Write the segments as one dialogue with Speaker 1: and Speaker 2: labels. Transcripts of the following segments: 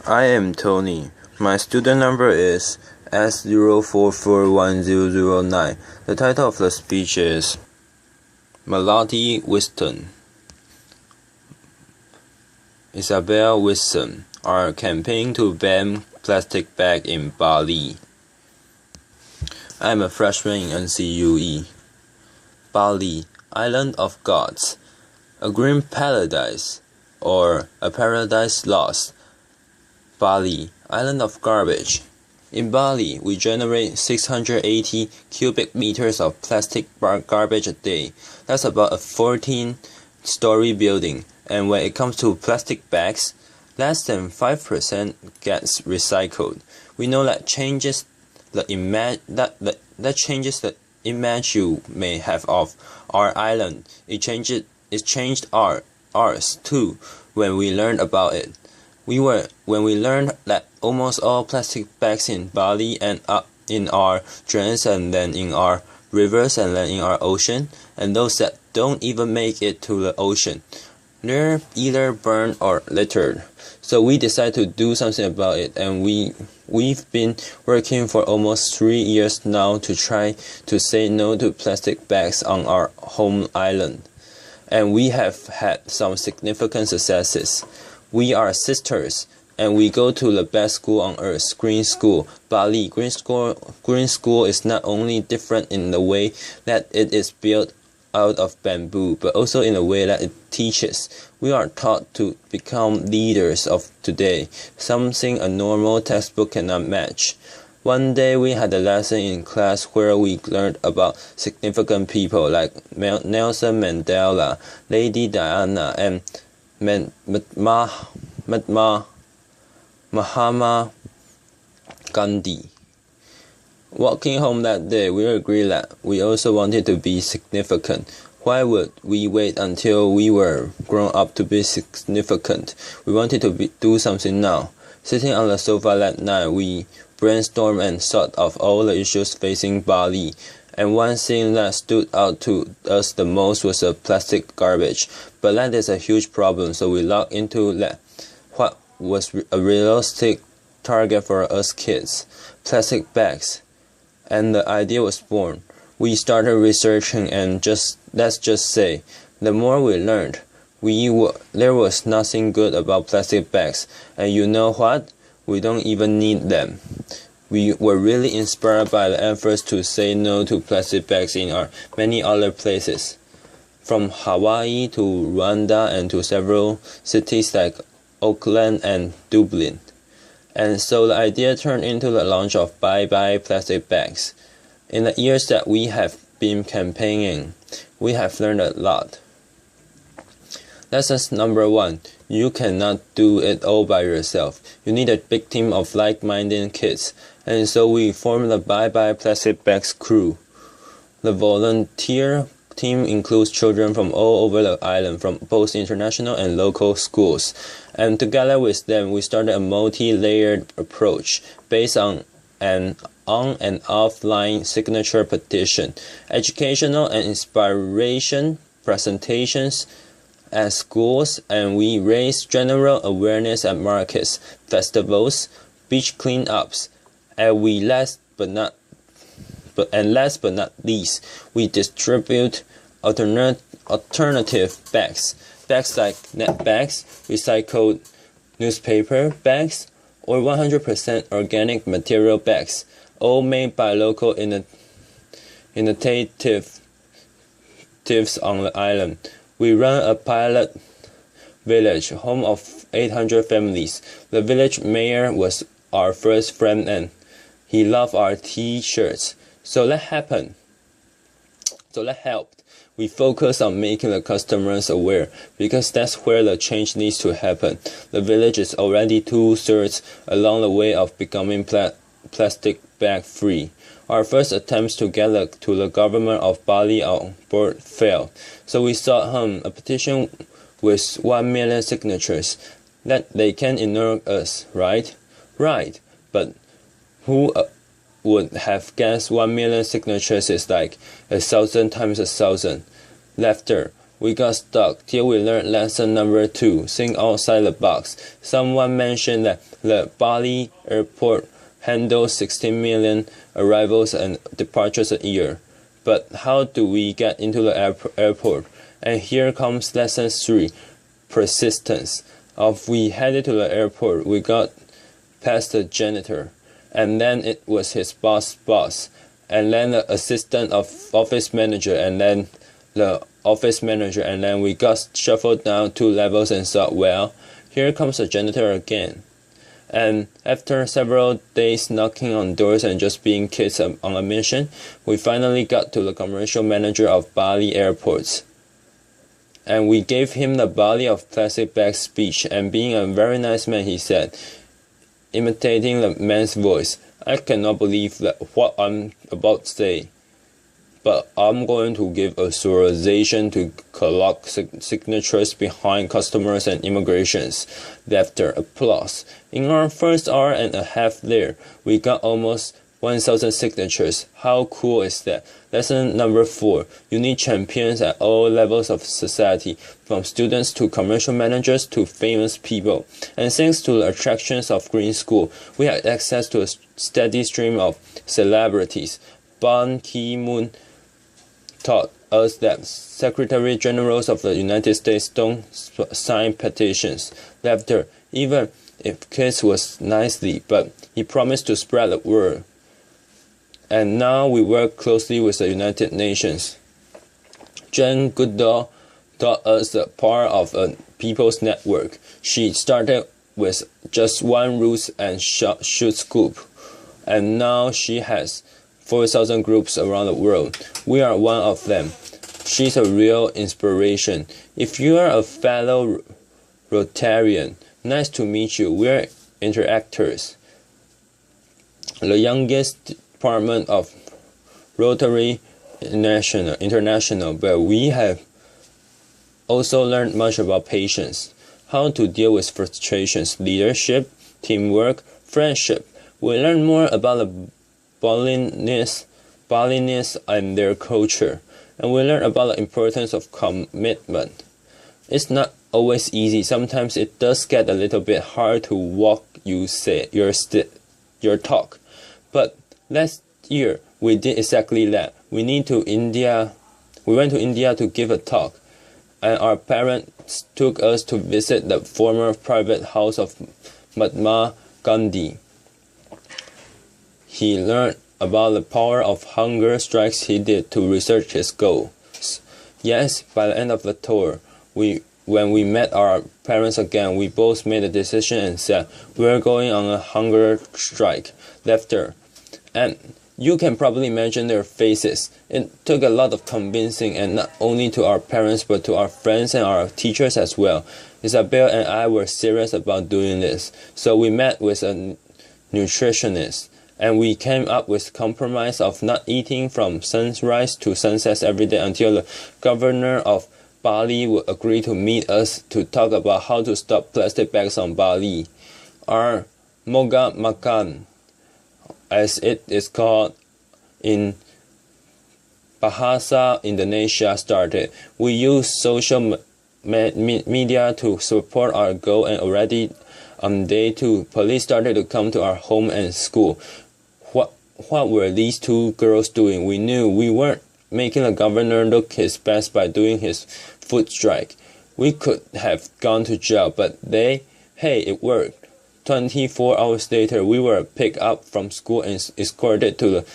Speaker 1: I am Tony. My student number is S04410009. The title of the speech is Melati Wijsen. Isabel Wijsen are campaigning to ban plastic bag in Bali. I am a freshman in NCUE. Bali, Island of Gods, a green paradise, or a paradise lost. Bali, Island of Garbage. In Bali, we generate 680 cubic meters of plastic garbage a day. That's about a 14-story building. And when it comes to plastic bags, less than 5% gets recycled. We know that changes the image you may have of our island. It changed ours too when we learned about it. When we learned that almost all plastic bags in Bali end up in our drains and then in our rivers and then in our ocean, and those that don't even make it to the ocean, they're either burned or littered. So we decided to do something about it, and we've been working for almost 3 years now to try to say no to plastic bags on our home island. And we have had some significant successes. We are sisters, and we go to the best school on earth, Green School, Bali. Green School is not only different in the way that it is built out of bamboo, but also in the way that it teaches. We are taught to become leaders of today, something a normal textbook cannot match. One day we had a lesson in class where we learned about significant people like Nelson Mandela, Lady Diana, and Mahatma Gandhi. Walking home that day, we agreed that we also wanted to be significant. Why would we wait until we were grown up to be significant? We wanted to do something now. Sitting on the sofa that night, we brainstormed and thought of all the issues facing Bali. And one thing that stood out to us the most was the plastic garbage. But that is a huge problem, so we looked into that. What was a realistic target for us kids? Plastic bags. And the idea was born. We started researching, and let's just say, the more we learned, there was nothing good about plastic bags. And you know what? We don't even need them. We were really inspired by the efforts to say no to plastic bags in our many other places, from Hawaii to Rwanda and to several cities like Auckland and Dublin. And so the idea turned into the launch of Bye Bye Plastic Bags. In the years that we have been campaigning, we have learned a lot. Lesson number 1. You cannot do it all by yourself. You need a big team of like-minded kids. And so we formed the Bye Bye Plastic Bags crew. The volunteer team includes children from all over the island, from both international and local schools. And together with them, we started a multi-layered approach based on an on- and offline signature petition, educational and inspiration presentations at schools, and we raised general awareness at markets, festivals, beach cleanups, and last but not least, we distribute alternative bags like net bags, recycled newspaper bags, or 100% organic material bags, all made by local initiatives on the island. We run a pilot village, home of 800 families. The village mayor was our first friend, and he loved our t-shirts. So that helped. We focus on making the customers aware, because that's where the change needs to happen. The village is already 2/3 along the way of becoming plastic bag free. Our first attempts to get to the government of Bali on board failed. So we sought a petition with 1 million signatures. That they can ignore us, right? Right. But who would have guessed 1 million signatures is like 1,000 times 1,000. Laughter. we got stuck till we learned lesson number 2, think outside the box. Someone mentioned that the Bali airport handles 16 million arrivals and departures a year. But how do we get into the airport? And here comes lesson 3, persistence. If we headed to the airport, we got past the janitor, and then it was his boss, and then the assistant of office manager, and then the office manager, and then we got shuffled down 2 levels and thought, well, here comes the janitor again. And after several days knocking on doors and just being kids on a mission, we finally got to the commercial manager of Bali airports. And we gave him the Bali of plastic bag speech, and being a very nice man, he said, imitating the man's voice, I cannot believe that what I'm about to say, but I'm going to give authorization to collect signatures behind customers and immigrations. After applause. In our first hour and a half there, we got almost 1,000 signatures. How cool is that? Lesson number 4. You need champions at all levels of society, from students to commercial managers to famous people. And thanks to the attractions of Green School, we had access to a steady stream of celebrities. Ban Ki-moon taught us that Secretary Generals of the United States don't sign petitions. Laughter, even if kids was nicely, but he promised to spread the word. And now we work closely with the United Nations. Jane Goodall taught us the power of a people's network. She started with just one roots and shoot scoop, and now she has 4,000 groups around the world. We are one of them. She's a real inspiration. If you are a fellow Rotarian, nice to meet you. We're interactors. The youngest department of Rotary International, but we have also learned much about patience, how to deal with frustrations, leadership, teamwork, friendship. We learn more about the Balinese and their culture, and we learn about the importance of commitment. It's not always easy. Sometimes it does get a little bit hard to walk your talk. But last year we did exactly that. We went to India to give a talk, and our parents took us to visit the former private house of Mahatma Gandhi. He learned about the power of hunger strikes he did to research his goals. Yes, by the end of the tour, when we met our parents again, we both made a decision and said, we're going on a hunger strike. Laughter. And you can probably imagine their faces. It took a lot of convincing, and not only to our parents, but to our friends and our teachers as well. Isabel and I were serious about doing this. So we met with a nutritionist, and we came up with a compromise of not eating from sunrise to sunset every day until the governor of Bali would agree to meet us to talk about how to stop plastic bags on Bali. Our Moga Makan, as it is called in Bahasa Indonesia, started. We use social media to support our goal, and already on day 2, police started to come to our home and school. What were these 2 girls doing? We knew we weren't making the governor look his best by doing his food strike. We could have gone to jail, but it worked. 24 hours later, we were picked up from school and escorted to the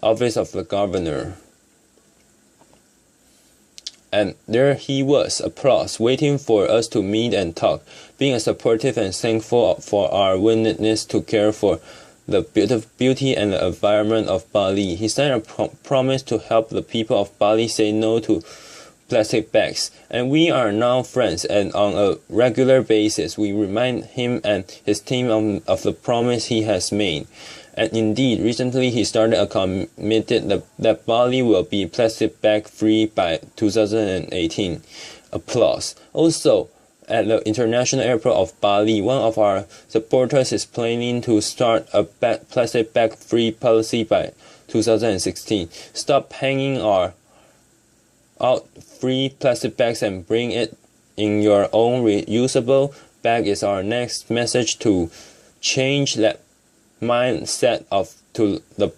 Speaker 1: office of the governor. And there he was, applause, waiting for us to meet and talk, being supportive and thankful for our willingness to care for the beauty and the environment of Bali. He signed a promise to help the people of Bali say no to plastic bags, and we are now friends, and on a regular basis we remind him and his team of the promise he has made. And indeed, recently he started a committed that Bali will be plastic bag free by 2018. Applause. Also, at the International Airport of Bali, one of our supporters is planning to start a plastic bag free policy by 2016. Stop hanging our out 3 plastic bags and bring it in your own reusable bag is our next message to change that mindset to the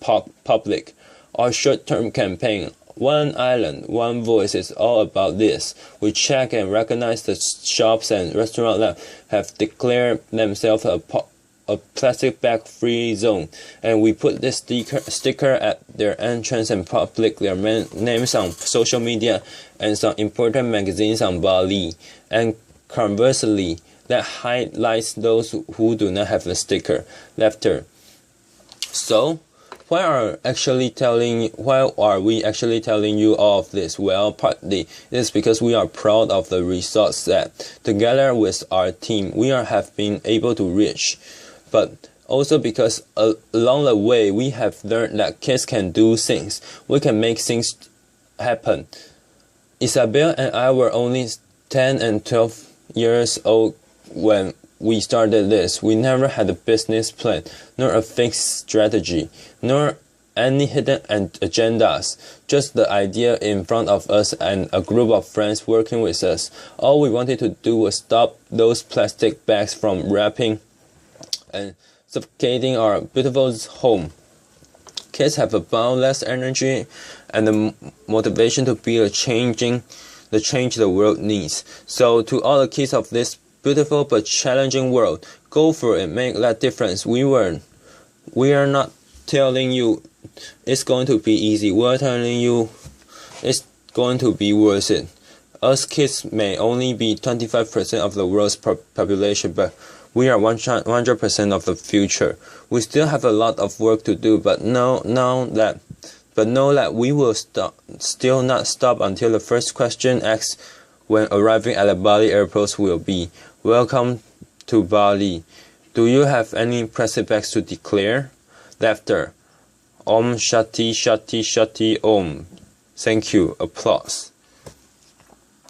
Speaker 1: public. Our short-term campaign, One Island, One Voice, is all about this. We check and recognize the shops and restaurants that have declared themselves a plastic bag-free zone, and we put this sticker at their entrance and publish their names on social media and some important magazines on Bali. And conversely, that highlights those who do not have the sticker. Laughter. So, why are we actually telling you all of this? Well, partly it is because we are proud of the results that, together with our team, we have been able to reach. But also because along the way, we have learned that kids can do things. We can make things happen. Isabel and I were only 10 and 12 years old when we started this. We never had a business plan, nor a fixed strategy, nor any hidden agendas. Just the idea in front of us and a group of friends working with us. All we wanted to do was stop those plastic bags from wrapping and suffocating our beautiful home. Kids have a boundless energy and the motivation to be the change the world needs. So to all the kids of this beautiful but challenging world, go for it, make that difference. We are not telling you it's going to be easy. We're telling you it's going to be worth it. Us kids may only be 25% of the world's population, but we are 100% of the future. We still have a lot of work to do, but know that we will still not stop until the first question asked when arriving at the Bali airport will be, "Welcome to Bali. Do you have any plastic bags to declare?" Laughter. Om Shati Shati Shati Om. Thank you. Applause.